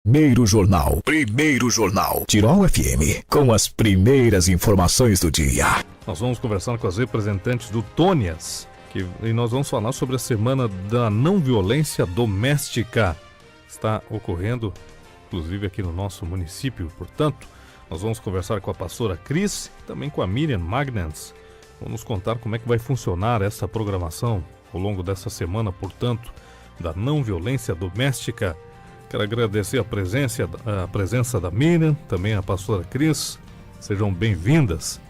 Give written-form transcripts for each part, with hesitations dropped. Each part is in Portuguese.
Primeiro Jornal. Tirol FM, com as primeiras informações do dia. Nós vamos conversar com as representantes do Tônias, e nós vamos falar sobre a Semana da Não Violência Doméstica. Está ocorrendo, inclusive, aqui no nosso município. Portanto, nós vamos conversar com a pastora Cris, também com a Miriam Magnans. Vamos contar como é que vai funcionar essa programação ao longo dessa semana, portanto, da não violência doméstica. Quero agradecer a presença da Miriam, também a pastora Cris. Sejam bem-vindas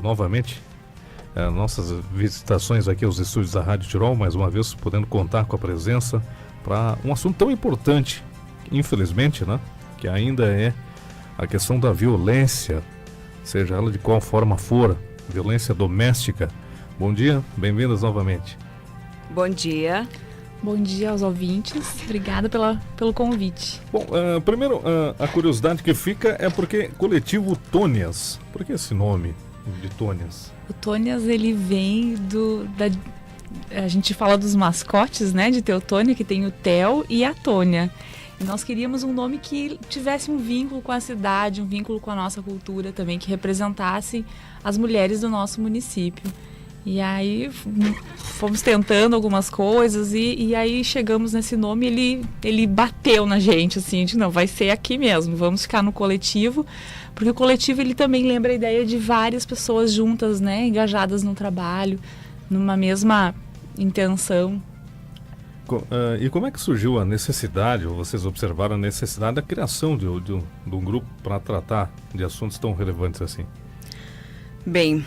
novamente nossas visitações aqui aos estúdios da Rádio Tirol, mais uma vez podendo contar com a presença para um assunto tão importante, infelizmente, né, que ainda é a questão da violência, seja ela de qual forma for, violência doméstica. Bom dia, bem-vindas novamente. Bom dia. Bom dia aos ouvintes, obrigada pelo convite. Bom, primeiro, a curiosidade que fica é porque coletivo Tônias. Por que esse nome de Tônias? O Tônias, ele vem a gente fala dos mascotes, né, de Teutônia, que tem o Theo e a Tônia. E nós queríamos um nome que tivesse um vínculo com a cidade, um vínculo com a nossa cultura também, que representasse as mulheres do nosso município. E aí fomos tentando algumas coisas e aí chegamos nesse nome, ele bateu na gente, assim, de não, vai ser aqui mesmo, vamos ficar no coletivo, porque o coletivo ele também lembra a ideia de várias pessoas juntas, né, engajadas no trabalho, numa mesma intenção. E como é que surgiu a necessidade, ou vocês observaram a necessidade da criação de um grupo para tratar de assuntos tão relevantes assim? Bem,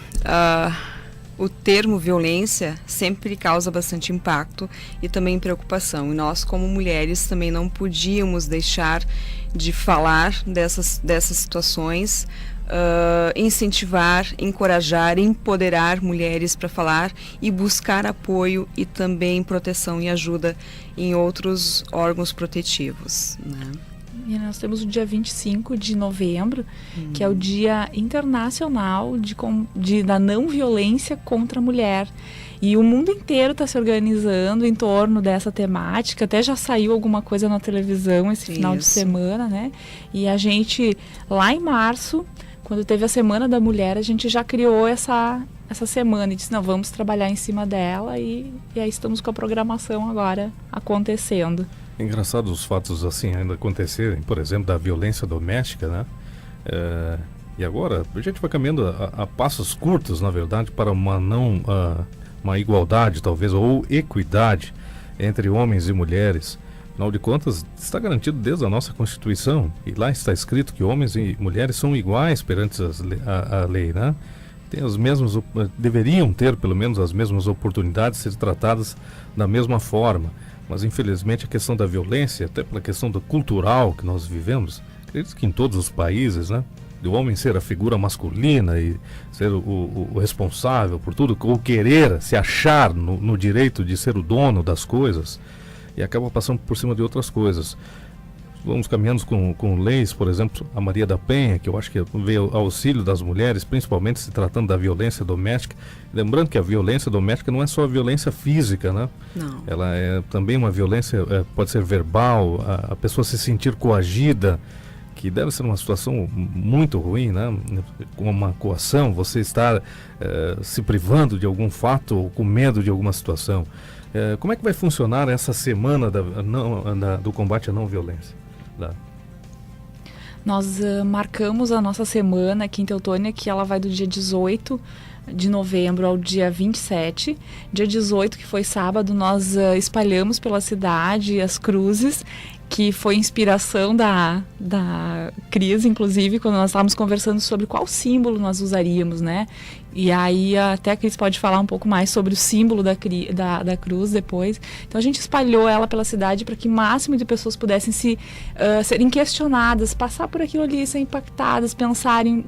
o termo violência sempre causa bastante impacto e também preocupação. E nós, como mulheres, também não podíamos deixar de falar dessas situações, incentivar, encorajar, empoderar mulheres para falar e buscar apoio e também proteção e ajuda em outros órgãos protetivos, né? E nós temos o dia 25 de novembro, que é o Dia Internacional da Não Violência contra a Mulher. E o mundo inteiro está se organizando em torno dessa temática. Até já saiu alguma coisa na televisão esse final de semana, né? E a gente, lá em março, quando teve a Semana da Mulher, a gente já criou essa semana e disse, não, vamos trabalhar em cima dela e aí estamos com a programação agora acontecendo. É engraçado os fatos assim ainda acontecerem, por exemplo, da violência doméstica, né? E agora a gente vai caminhando a passos curtos, na verdade, para uma igualdade, talvez, ou equidade entre homens e mulheres. Afinal de contas, está garantido desde a nossa Constituição, e lá está escrito que homens e mulheres são iguais perante a lei, né? Deveriam ter, pelo menos, as mesmas oportunidades, ser tratadas da mesma forma. Mas, infelizmente, a questão da violência, até pela questão do cultural que nós vivemos, acredito que em todos os países, né? Do homem ser a figura masculina e ser o responsável por tudo, ou querer se achar no direito de ser o dono das coisas, e acaba passando por cima de outras coisas. Vamos caminhando com leis, por exemplo, a Maria da Penha, que eu acho que veio ao auxílio das mulheres, principalmente se tratando da violência doméstica. Lembrando que a violência doméstica não é só a violência física, né? Não. Ela é também uma violência, pode ser verbal, a pessoa se sentir coagida, que deve ser uma situação muito ruim, né? Com uma coação, você estar se privando de algum fato ou com medo de alguma situação. Como é que vai funcionar essa semana do combate à não violência? Nós marcamos a nossa semana aqui em Teutônia, que ela vai do dia 18 de novembro ao dia 27. Dia 18, que foi sábado, nós espalhamos pela cidade as cruzes, que foi inspiração da Cris, inclusive, quando nós estávamos conversando sobre qual símbolo nós usaríamos, né? E aí até a Cris pode falar um pouco mais sobre o símbolo da cruz depois. Então a gente espalhou ela pela cidade para que o máximo de pessoas pudessem serem questionadas, passar por aquilo ali, ser impactadas, pensarem.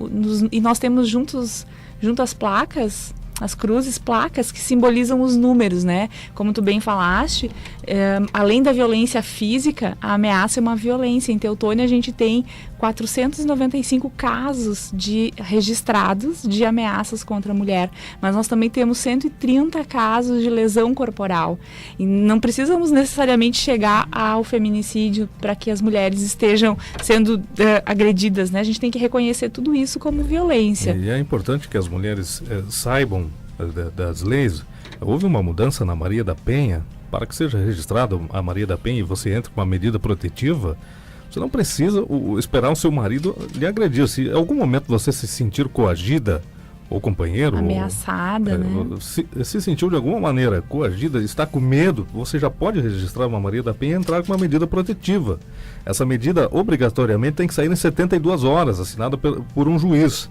E nós temos junto às placas, as cruzes, placas que simbolizam os números, né? Como tu bem falaste, além da violência física, a ameaça é uma violência. Em Teutônia a gente tem 495 casos registrados de ameaças contra a mulher, mas nós também temos 130 casos de lesão corporal. E não precisamos necessariamente chegar ao feminicídio para que as mulheres estejam sendo agredidas, né? A gente tem que reconhecer tudo isso como violência. E é importante que as mulheres saibam das leis. Houve uma mudança na Maria da Penha. Para que seja registrada a Maria da Penha e você entre com uma medida protetiva, você não precisa esperar o seu marido lhe agredir. Se em algum momento você se sentir coagida, ou companheiro... ameaçada, né? Se sentiu de alguma maneira coagida, está com medo, você já pode registrar uma Maria da Penha e entrar com uma medida protetiva. Essa medida, obrigatoriamente, tem que sair em 72 horas, assinada por um juiz.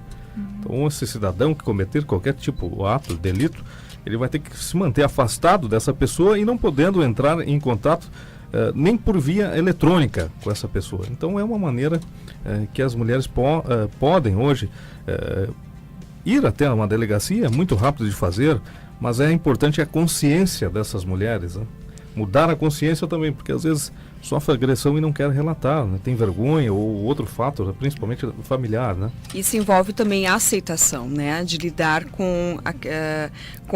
Então, esse cidadão que cometer qualquer tipo de ato, delito, ele vai ter que se manter afastado dessa pessoa e não podendo entrar em contato nem por via eletrônica com essa pessoa. Então é uma maneira que as mulheres podem hoje ir até uma delegacia, muito rápido de fazer, mas é importante a consciência dessas mulheres, né? Mudar a consciência também, porque às vezes sofre agressão e não quer relatar, né? Tem vergonha ou outro fato, principalmente familiar, né? Isso envolve também a aceitação, né? De lidar com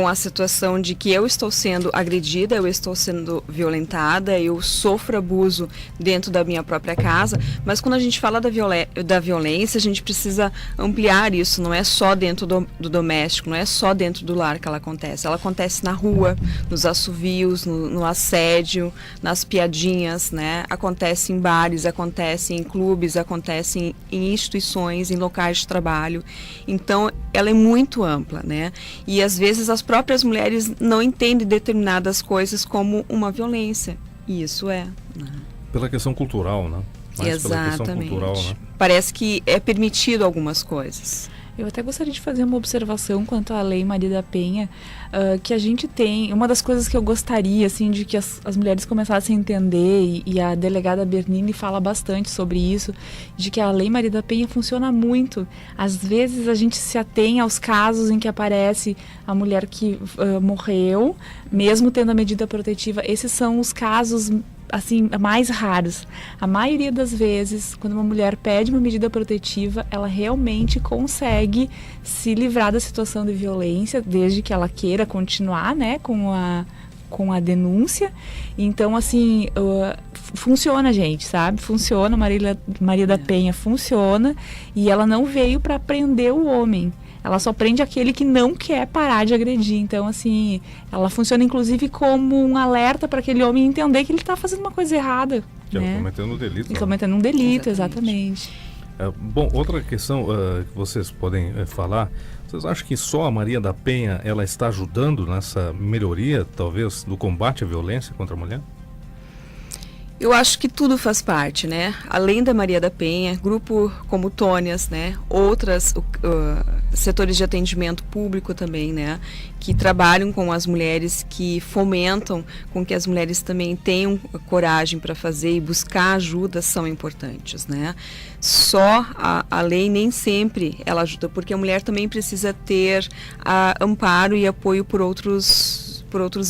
a situação de que eu estou sendo agredida, eu estou sendo violentada, eu sofro abuso dentro da minha própria casa, mas quando a gente fala da violência, a gente precisa ampliar isso, não é só dentro do doméstico, não é só dentro do lar que ela acontece na rua, nos assovios, no assédio, nas piadinhas, né? Acontece em bares, acontece em clubes, acontece em instituições, em locais de trabalho. Então, ela é muito ampla, né? E às vezes as próprias mulheres não entendem determinadas coisas como uma violência. E isso é, né? Pela questão cultural, né? Mais pela questão cultural, né? Parece que é permitido algumas coisas. Eu até gostaria de fazer uma observação quanto à Lei Maria da Penha, que a gente tem, uma das coisas que eu gostaria, assim, de que as mulheres começassem a entender, e a delegada Bernini fala bastante sobre isso, de que a Lei Maria da Penha funciona muito. Às vezes a gente se atém aos casos em que aparece a mulher que morreu, mesmo tendo a medida protetiva. Esses são os casos assim, mais raros. A maioria das vezes, quando uma mulher pede uma medida protetiva, ela realmente consegue se livrar da situação de violência, desde que ela queira continuar, né, com a denúncia. Então, assim, funciona, gente, sabe? Funciona, Maria da Penha funciona, e ela não veio para prender o homem. Ela só prende aquele que não quer parar de agredir. Então, assim, ela funciona inclusive como um alerta para aquele homem entender que ele está fazendo uma coisa errada. Que né? é cometendo um delito. Ele cometendo um delito, exatamente. Bom, outra questão que vocês podem falar, vocês acham que só a Maria da Penha ela está ajudando nessa melhoria, talvez, do combate à violência contra a mulher? Eu acho que tudo faz parte, né? Além da Maria da Penha, grupo como Tônias, né? Outras setores de atendimento público também, né? Que trabalham com as mulheres, que fomentam com que as mulheres também tenham coragem para fazer e buscar ajuda, são importantes, né? Só a lei nem sempre ela ajuda, porque a mulher também precisa ter amparo e apoio por outros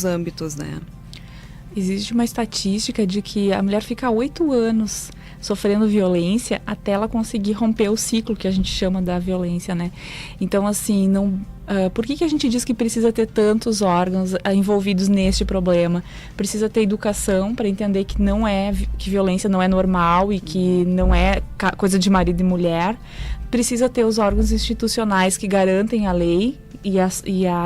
âmbitos, né? Existe uma estatística de que a mulher fica 8 anos sofrendo violência até ela conseguir romper o ciclo que a gente chama da violência, né? Então, assim, por que a gente diz que precisa ter tantos órgãos envolvidos neste problema? Precisa ter educação para entender que violência não é normal e que não é coisa de marido e mulher. Precisa ter os órgãos institucionais que garantem a lei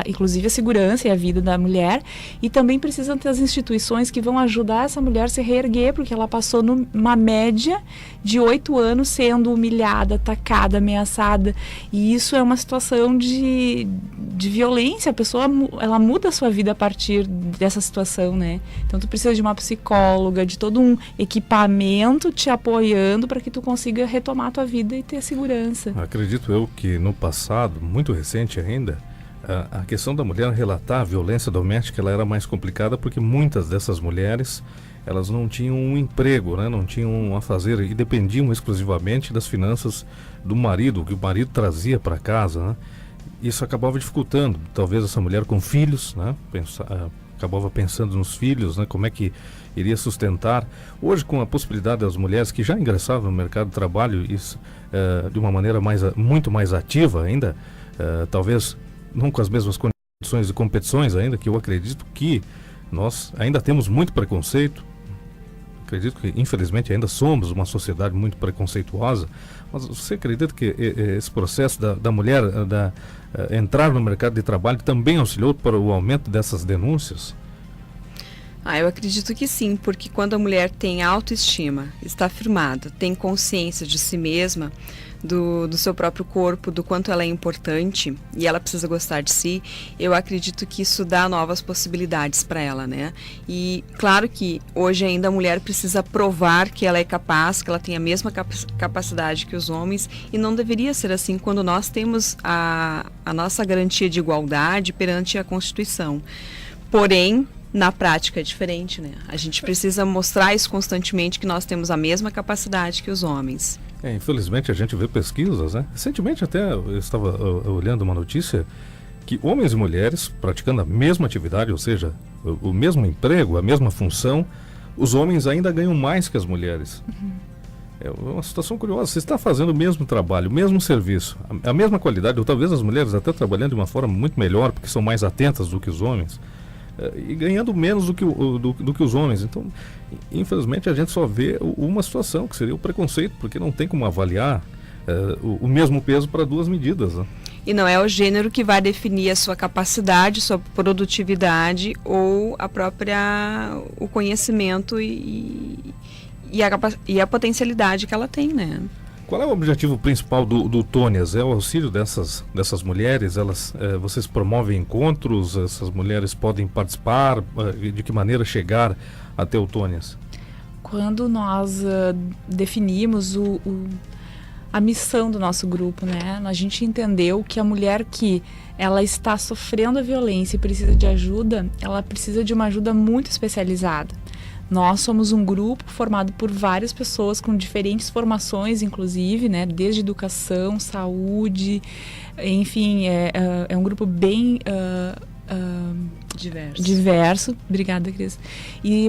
inclusive a segurança e a vida da mulher, e também precisam ter as instituições que vão ajudar essa mulher a se reerguer, porque ela passou numa média de 8 anos sendo humilhada, atacada, ameaçada, e isso é uma situação de violência. A pessoa ela muda a sua vida a partir dessa situação, né? Então tu precisa de uma psicóloga, de todo um equipamento te apoiando para que tu consiga retomar a tua vida e ter segurança. Acredito eu que no passado, muito recente ainda, a questão da mulher relatar a violência doméstica ela era mais complicada, porque muitas dessas mulheres elas não tinham um emprego, né? Não tinham a fazer e dependiam exclusivamente das finanças do marido, que o marido trazia para casa, né? Isso acabava dificultando, talvez essa mulher com filhos, né? acabava pensando nos filhos, né? Como é que iria sustentar. Hoje, com a possibilidade das mulheres que já ingressavam no mercado de trabalho, isso de uma maneira muito mais ativa ainda, talvez não com as mesmas condições de competições ainda, que eu acredito que nós ainda temos muito preconceito. Acredito que, infelizmente, ainda somos uma sociedade muito preconceituosa, mas você acredita que esse processo da mulher entrar no mercado de trabalho também auxiliou para o aumento dessas denúncias? Eu acredito que sim, porque quando a mulher tem autoestima, está afirmada, tem consciência de si mesma, do seu próprio corpo, do quanto ela é importante e ela precisa gostar de si, eu acredito que isso dá novas possibilidades para ela, né? E claro que hoje ainda a mulher precisa provar que ela é capaz, que ela tem a mesma capacidade que os homens, e não deveria ser assim quando nós temos a nossa garantia de igualdade perante a Constituição. Porém, na prática é diferente, né? A gente precisa mostrar isso constantemente, que nós temos a mesma capacidade que os homens. Infelizmente a gente vê pesquisas, né? Recentemente até eu estava olhando uma notícia que homens e mulheres praticando a mesma atividade, ou seja, o mesmo emprego, a mesma função, os homens ainda ganham mais que as mulheres. É uma situação curiosa. Você está fazendo o mesmo trabalho, o mesmo serviço, a mesma qualidade, ou talvez as mulheres até trabalhando de uma forma muito melhor, porque são mais atentas do que os homens, e ganhando menos do que os homens. Então, infelizmente, a gente só vê uma situação, que seria o preconceito, porque não tem como avaliar o mesmo peso para duas medidas, né? E não é o gênero que vai definir a sua capacidade, sua produtividade ou o conhecimento e a potencialidade que ela tem, né? Qual é o objetivo principal do Tônias? É o auxílio dessas mulheres? Vocês promovem encontros? Essas mulheres podem participar? De que maneira chegar até o Tônias? Quando nós definimos a missão do nosso grupo, né? A gente entendeu que a mulher que ela está sofrendo a violência e precisa de ajuda, ela precisa de uma ajuda muito especializada. Nós somos um grupo formado por várias pessoas com diferentes formações, inclusive, né? Desde educação, saúde, enfim, é um grupo bem diverso. Obrigada, Cris.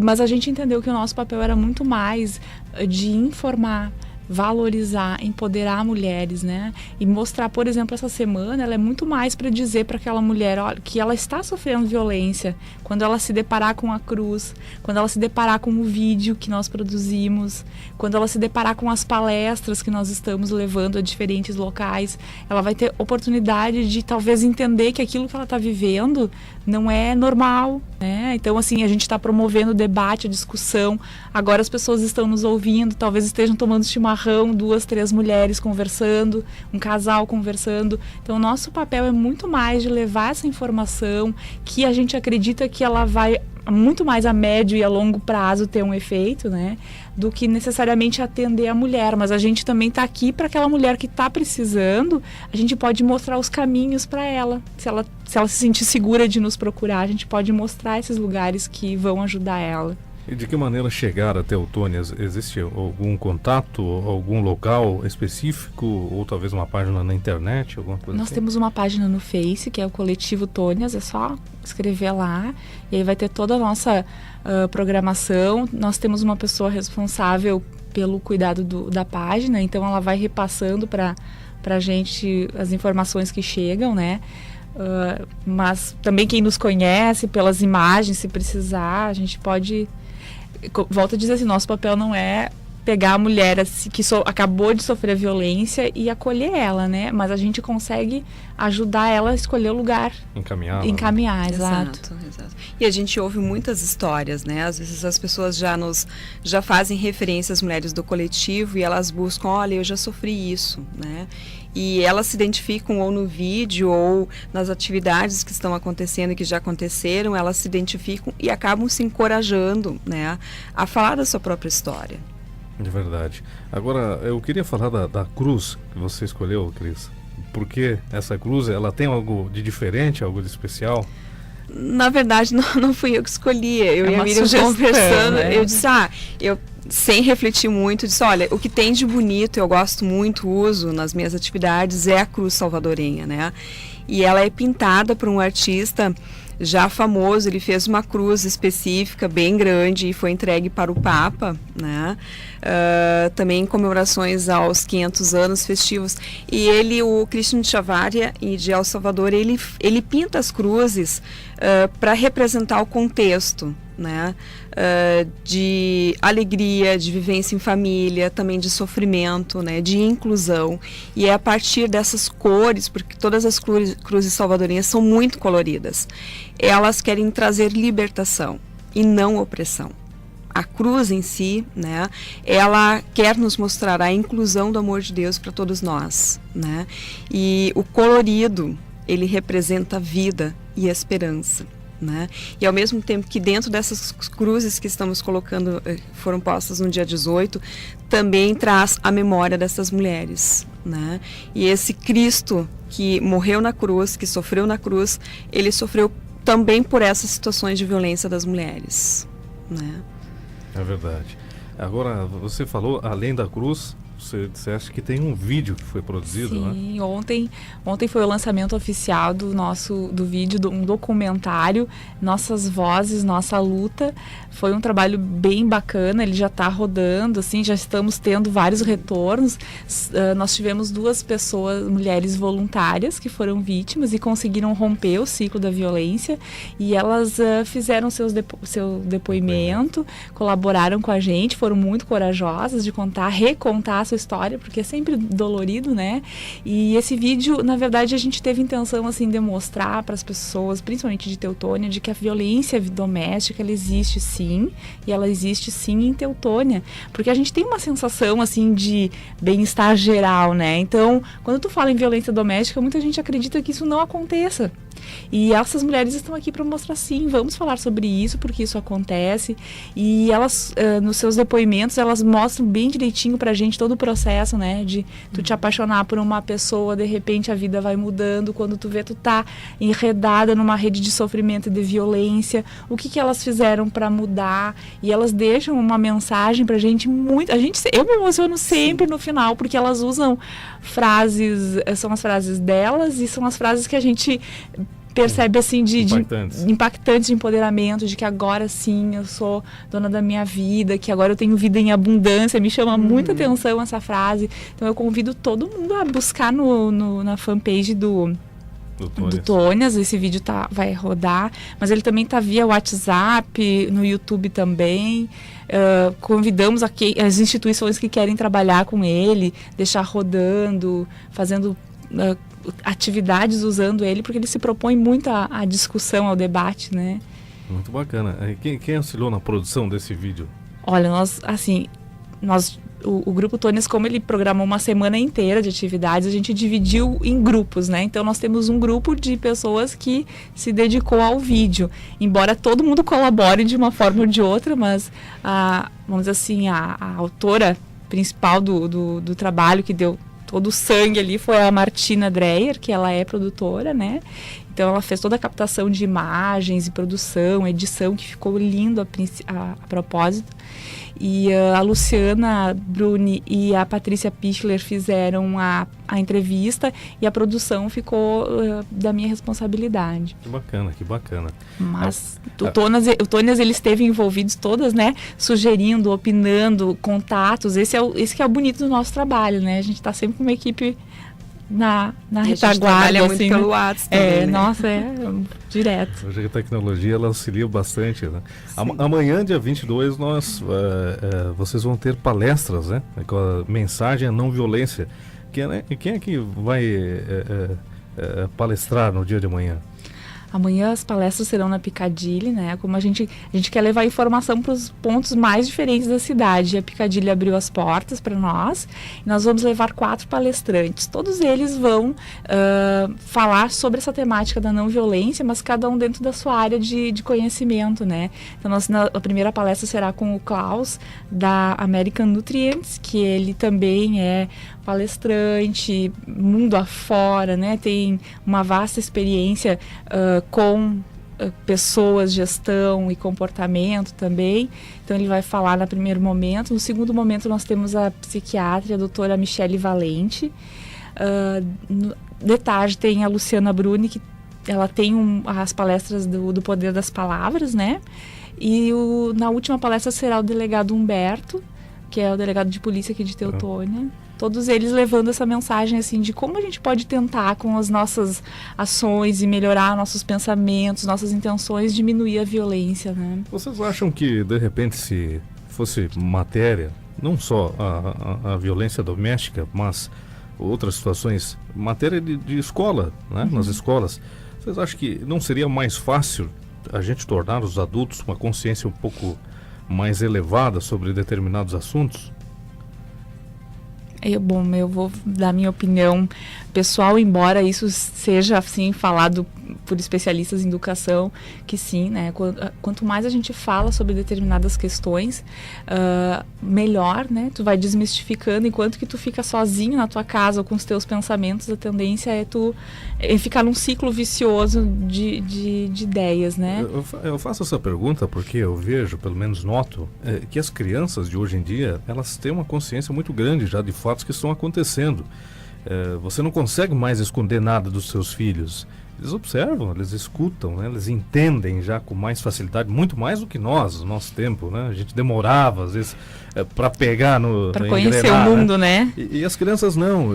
Mas a gente entendeu que o nosso papel era muito mais de informar, valorizar, empoderar mulheres, né? E mostrar, por exemplo, essa semana, ela é muito mais para dizer para aquela mulher, olha, que ela está sofrendo violência quando ela se deparar com a cruz, quando ela se deparar com o vídeo que nós produzimos, quando ela se deparar com as palestras que nós estamos levando a diferentes locais, ela vai ter oportunidade de talvez entender que aquilo que ela está vivendo não é normal, né? Então, assim, a gente está promovendo o debate, a discussão. Agora as pessoas estão nos ouvindo, talvez estejam tomando chimarrão, 2, 3 mulheres conversando, um casal conversando. Então, o nosso papel é muito mais de levar essa informação, que a gente acredita que ela vai muito mais a médio e a longo prazo ter um efeito, né, do que necessariamente atender a mulher. Mas a gente também está aqui para aquela mulher que está precisando, a gente pode mostrar os caminhos para ela. Se ela se sentir segura de nos procurar, a gente pode mostrar esses lugares que vão ajudar ela. E de que maneira chegar até o Tônias? Existe algum contato, algum local específico, ou talvez uma página na internet, alguma coisa Nós assim? temos uma página no Face, que é o Coletivo Tônias, é só escrever lá, e aí vai ter toda a nossa programação. Nós temos uma pessoa responsável pelo cuidado da página, então ela vai repassando para a gente as informações que chegam, né? Mas também quem nos conhece, pelas imagens, se precisar, a gente pode... Volto a dizer assim, nosso papel não é pegar a mulher assim, que acabou de sofrer violência e acolher ela, né? Mas a gente consegue ajudar ela a escolher o lugar. Encaminhar, né? Exato. E a gente ouve muitas histórias, né? Às vezes as pessoas já fazem referência às mulheres do coletivo e elas buscam, olha, eu já sofri isso, né? E elas se identificam ou no vídeo ou nas atividades que estão acontecendo e que já aconteceram, elas se identificam e acabam se encorajando, né, a falar da sua própria história. De verdade. Agora, eu queria falar da cruz que você escolheu, Cris. Por que essa cruz? Ela tem algo de diferente, algo de especial? Na verdade, não fui eu que escolhi. Eu e a Miriam conversando, né? Eu disse, sem refletir muito, disse, olha, o que tem de bonito, eu gosto muito, uso nas minhas atividades, é a cruz salvadorenha, né? E ela é pintada por um artista já famoso, ele fez uma cruz específica, bem grande, e foi entregue para o Papa, né? Também em comemorações aos 500 anos festivos. E ele, o Christian de Chavarria e de El Salvador, ele pinta as cruzes para representar o contexto, né? De alegria, de vivência em família, também de sofrimento, né? De inclusão. E é a partir dessas cores, porque todas as cruzes salvadorinhas são muito coloridas, elas querem trazer libertação e não opressão. A cruz em si, né, ela quer nos mostrar a inclusão do amor de Deus para todos nós, né? E o colorido, ele representa a vida e a esperança, né? E ao mesmo tempo que dentro dessas cruzes que estamos colocando, foram postas no dia 18, também traz a memória dessas mulheres, né? E esse Cristo que morreu na cruz, que sofreu na cruz, ele sofreu também por essas situações de violência das mulheres, né? É verdade. Agora, você falou, além da cruz, você acha que tem um vídeo que foi produzido, né? Sim, ontem foi o lançamento oficial do vídeo, um documentário, Nossas Vozes, Nossa Luta. Foi um trabalho bem bacana, ele já está rodando, assim, já estamos tendo vários retornos. Nós tivemos 2 pessoas, mulheres voluntárias, que foram vítimas e conseguiram romper o ciclo da violência, e elas fizeram seu depoimento, colaboraram com a gente, foram muito corajosas de recontar a sua história, porque é sempre dolorido, né? E esse vídeo, na verdade, a gente teve intenção, assim, de mostrar para as pessoas, principalmente de Teutônia, de que a violência doméstica, ela existe sim, e ela existe sim em Teutônia, porque a gente tem uma sensação, assim, de bem-estar geral, né? Então, quando tu fala em violência doméstica, muita gente acredita que isso não aconteça. E essas mulheres estão aqui para mostrar, sim, vamos falar sobre isso, porque isso acontece. E elas, nos seus depoimentos, elas mostram bem direitinho pra gente todo o processo, né? De tu te apaixonar por uma pessoa, de repente a vida vai mudando, quando tu vê tu tá enredada numa rede de sofrimento e de violência, o que elas fizeram para mudar. E elas deixam uma mensagem pra gente muito... Eu me emociono sempre no final, porque elas usam frases, são as frases delas e são as frases que a gente percebe, assim, de impactantes de empoderamento, de que agora sim eu sou dona da minha vida, que agora eu tenho vida em abundância. Me chama muita atenção essa frase. Então eu convido todo mundo a buscar na fanpage do Tônias. Esse vídeo vai rodar, mas ele também está via WhatsApp, no YouTube também. Convidamos as instituições que querem trabalhar com ele, deixar rodando, fazendo atividades usando ele, porque ele se propõe muito à discussão, ao debate, né? Muito bacana. Quem auxiliou na produção desse vídeo? Olha, o Grupo Tônias, como ele programou uma semana inteira de atividades, a gente dividiu em grupos, né? Então nós temos um grupo de pessoas que se dedicou ao vídeo, embora todo mundo colabore de uma forma ou de outra, mas vamos dizer assim, a autora principal do trabalho, que deu todo o sangue ali, foi a Martina Dreyer, que ela é produtora, né? Então ela fez toda a captação de imagens e produção, edição, que ficou lindo a propósito. E a Luciana Bruni e a Patrícia Pichler fizeram a entrevista, e a produção ficou da minha responsabilidade. Que bacana. Mas o Tônias, ele esteve envolvido todas, né? Sugerindo, opinando, contatos. Esse que é o bonito do nosso trabalho, né? A gente está sempre com uma equipe na retaguarda, assim, muito pelo WhatsApp também, né? Nossa, direto. Hoje a tecnologia, ela auxilia bastante, né? Amanhã, dia 22, vocês vão ter palestras, né? Com a mensagem à não violência. Quem é que vai palestrar no dia de amanhã? Amanhã as palestras serão na Piccadilly, né? Como a gente quer levar informação para os pontos mais diferentes da cidade. A Piccadilly abriu as portas para nós, e nós vamos levar 4 palestrantes. Todos eles vão falar sobre essa temática da não violência, mas cada um dentro da sua área de conhecimento, né? Então a primeira palestra será com o Klaus, da American Nutrients, que ele também é palestrante, mundo afora, né? Tem uma vasta experiência com pessoas, gestão e comportamento também. Então ele vai falar no primeiro momento. No segundo momento nós temos a psiquiatra, a doutora Michele Valente. De tarde tem a Luciana Bruni, que ela tem as palestras do poder das palavras, né? E na última palestra será o delegado Humberto, que é o delegado de polícia aqui de Teutônia. Todos eles levando essa mensagem assim de como a gente pode tentar com as nossas ações e melhorar nossos pensamentos, nossas intenções, diminuir a violência, né? Vocês acham que, de repente, se fosse matéria, não só a violência doméstica, mas outras situações, matéria de escola, né? Nas escolas, vocês acham que não seria mais fácil a gente tornar os adultos com uma consciência um pouco mais elevada sobre determinados assuntos? Bom, eu vou dar minha opinião pessoal, embora isso seja assim falado por especialistas em educação, que sim, né? Quanto mais a gente fala sobre determinadas questões, melhor, né? Tu vai desmistificando, enquanto que tu fica sozinho na tua casa ou com os teus pensamentos, a tendência é tu ficar num ciclo vicioso de ideias, né? Eu faço essa pergunta porque eu vejo, pelo menos noto, que as crianças de hoje em dia, elas têm uma consciência muito grande já de fatos que estão acontecendo. Você não consegue mais esconder nada dos seus filhos. Eles observam, eles escutam, né? Eles entendem já com mais facilidade, muito mais do que nós, no nosso tempo, né? A gente demorava, às vezes, para pegar para conhecer o mundo, né? E as crianças não.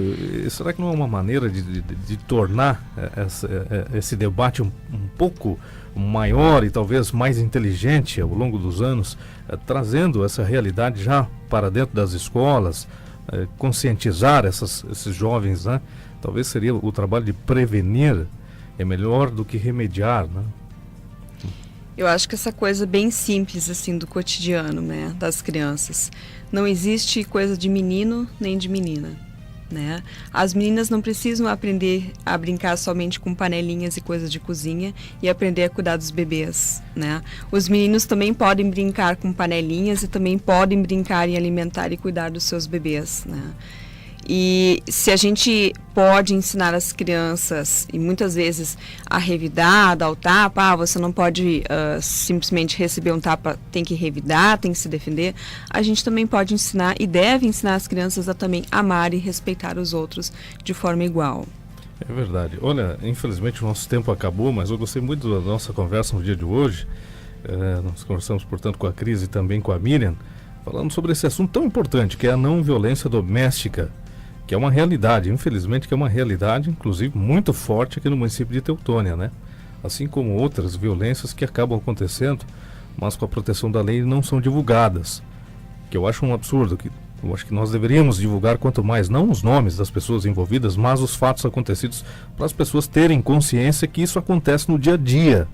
Será que não é uma maneira de tornar esse debate um pouco maior e talvez mais inteligente ao longo dos anos, trazendo essa realidade já para dentro das escolas, conscientizar esses jovens, né? Talvez seria o trabalho de prevenir é melhor do que remediar, né? Eu acho que essa coisa bem simples assim do cotidiano, né, das crianças. Não existe coisa de menino nem de menina, né? As meninas não precisam aprender a brincar somente com panelinhas e coisas de cozinha e aprender a cuidar dos bebês, né? Os meninos também podem brincar com panelinhas e também podem brincar em alimentar e cuidar dos seus bebês, né? E se a gente pode ensinar as crianças, e muitas vezes a revidar, a dar o tapa, você não pode simplesmente receber um tapa, tem que revidar, tem que se defender, a gente também pode ensinar e deve ensinar as crianças a também amar e respeitar os outros de forma igual. É verdade. Olha, infelizmente o nosso tempo acabou, mas eu gostei muito da nossa conversa no dia de hoje. Nós conversamos, portanto, com a Cris e também com a Miriam, falando sobre esse assunto tão importante, que é a não violência doméstica, que é uma realidade, infelizmente, que é uma realidade, inclusive, muito forte aqui no município de Teutônia, né? Assim como outras violências que acabam acontecendo, mas com a proteção da lei não são divulgadas, que eu acho um absurdo, que eu acho que nós deveríamos divulgar quanto mais, não os nomes das pessoas envolvidas, mas os fatos acontecidos, para as pessoas terem consciência que isso acontece no dia a dia.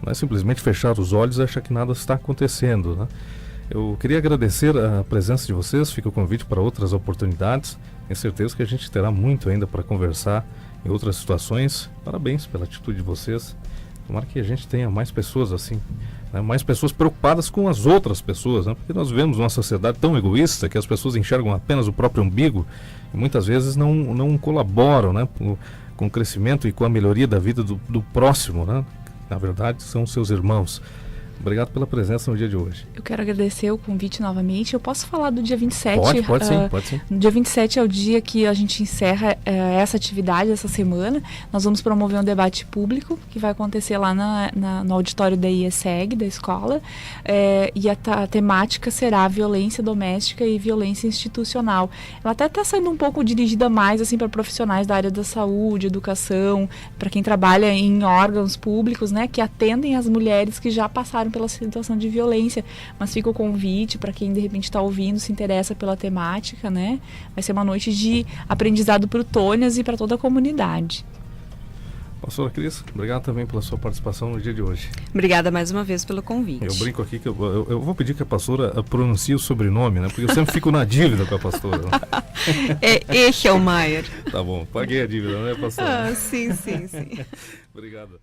Não é simplesmente fechar os olhos e achar que nada está acontecendo, né? Eu queria agradecer a presença de vocês, fica o convite para outras oportunidades. Tenho certeza que a gente terá muito ainda para conversar em outras situações. Parabéns pela atitude de vocês. Tomara que a gente tenha mais pessoas assim, né? Mais pessoas preocupadas com as outras pessoas, né? Porque nós vivemos uma sociedade tão egoísta que as pessoas enxergam apenas o próprio umbigo e muitas vezes não colaboram, né? Com o crescimento e com a melhoria da vida do próximo, né? Na verdade, são seus irmãos. Obrigado pela presença no dia de hoje. Eu quero agradecer o convite novamente. Eu posso falar do dia 27? Pode sim. No dia 27 é o dia que a gente encerra essa atividade, essa semana. Nós vamos promover um debate público que vai acontecer lá no auditório da IESEG, da escola. E a temática será violência doméstica e violência institucional. Ela até está sendo um pouco dirigida mais assim, para profissionais da área da saúde, educação, para quem trabalha em órgãos públicos, né, que atendem as mulheres que já passaram pela situação de violência, mas fica o convite para quem de repente está ouvindo, se interessa pela temática, né? Vai ser uma noite de aprendizado para o Tônias e para toda a comunidade. Pastora Cris, obrigado também pela sua participação no dia de hoje. Obrigada mais uma vez pelo convite. Eu brinco aqui que eu vou pedir que a pastora pronuncie o sobrenome, né? Porque eu sempre fico na dívida com a pastora. Né? Echelmaier. Tá bom, paguei a dívida, né, pastora? Sim. Obrigado.